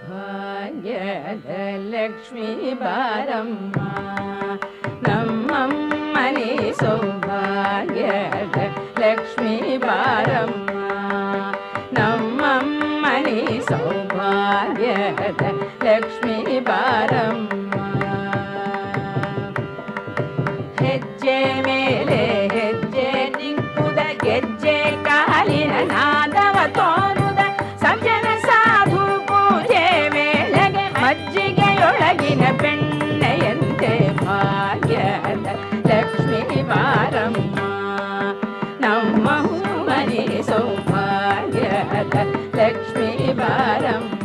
ಭಾಗ್ಯದ ಲಕ್ಷ್ಮೀ ಬಾರಮ್ಮ ನಮ್ಮಮ್ಮನಿ ಸೌಭಾಗ್ಯದ ಲಕ್ಷ್ಮೀ ಬಾರಮ್ಮ ನಮ್ಮಮ್ಮನಿ ಸೌಭಾಗ್ಯದ ಲಕ್ಷ್ಮೀ ಬಾರಮ್ಮ ಹೆಜ್ಜೆ ಮೇಲೆ ಹೆಜ್ಜೆ ನಿಂಕುದ ಗೆಜ್ಜೆ ಕಾಲಿನ ನಾದವ ತೋರುದ ಸಜ್ಜನ ಸಾಧು ಪೂಜೆ ವೇಳೆಗೆ ಮಜ್ಜಿಗೆಯೊಳಗಿನ ಬೆಣ್ಣೆಯಂತೆ ಭಾಗ್ಯದ ಲಕ್ಷ್ಮೀ ಬಾರಮ್ಮ ನಮ್ಮ ಮನೆ ಸೌಭಾಗ್ಯದ ಲಕ್ಷ್ಮೀ ಬಾರಮ್ಮ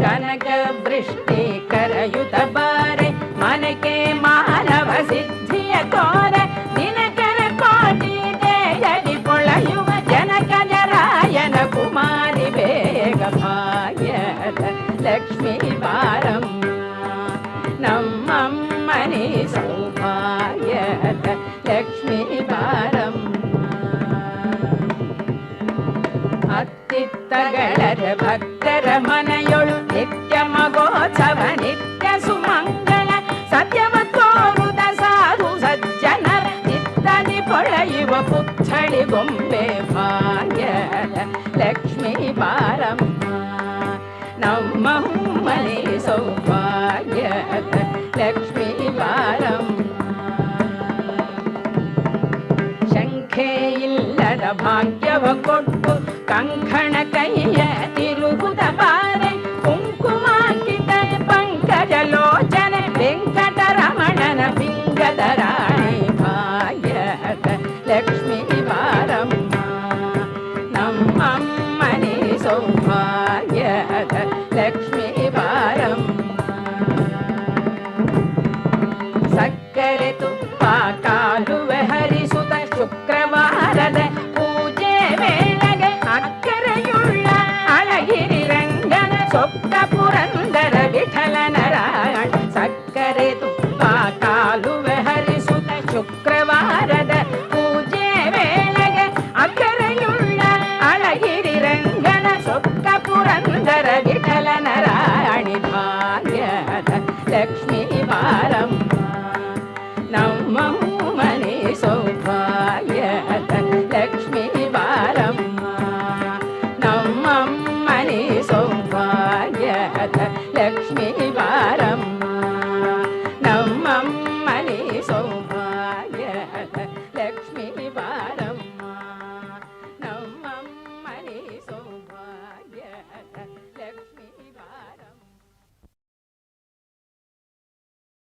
ಕನಕ ವೃಷ್ಟಿ ಕರಯುತ ಬಾರೆ ಮನಕೆ ಮಾನವ ಸಿದ್ಧಿಯ ತೋರೆ ದಿನಕರ ಕೋಟಿ ದೇಯದಿ ಪೊಳೆಯುವ ಜನಕಜರಾಯನ ಕುಮಾರಿ ಬೇಗ ಭಾಗ್ಯದ ಲಕ್ಷ್ಮೀ ಬಾರಮ್ಮ ನಮ್ಮಮ್ಮನಿ ಸೌಭಾಗ್ಯದ ಲಕ್ಷ್ಮೀ ಬಾರಮ್ಮ ಅತ್ತಿತ್ತಗಳರ ಭಕ್ತರ ಮನೆಯೊಳು ನಿತ್ಯ ಮಗೋತ್ಸವ ನಿತ್ಯ ಸುಮಂಗಳ ಸತ್ಯವ ತೋರುದ ಸಾಧು ಸಜ್ಜನರ ಚಿತ್ತದಿ ಪೊಳೆಯುವ ಪುತ್ಥಳಿ ಗೊಂಬೆ ಭಾಗ್ಯದ ಲಕ್ಷ್ಮೀ ಬಾರಮ್ಮ ನಮ್ಮ ಮನೆ ಸೌಭಾಗ್ಯದ ಲಕ್ಷ್ಮೀ ಬಾರಮ್ಮ ಶಂಖೆ ಇಲ್ಲದ ಭಾಗ್ಯವ ಕೊಟ್ಟು ಕಂಕಣ ಕೈಯ ತಿರುಗುದ ಬಾರೆ ಕುಂಕುಮಾಂಕಿತ ಪಂಕಜ ಲೋಚನೆ ವೆಂಕಟರಮಣನ ಪಿಂಗದ ರಾಣಿ ಭಾಗ್ಯದ ಲಕ್ಷ್ಮೀ ಬಾರಮ್ಮ ನಮ್ಮಮ್ಮನಿ ಸೌಭಾಗ್ಯ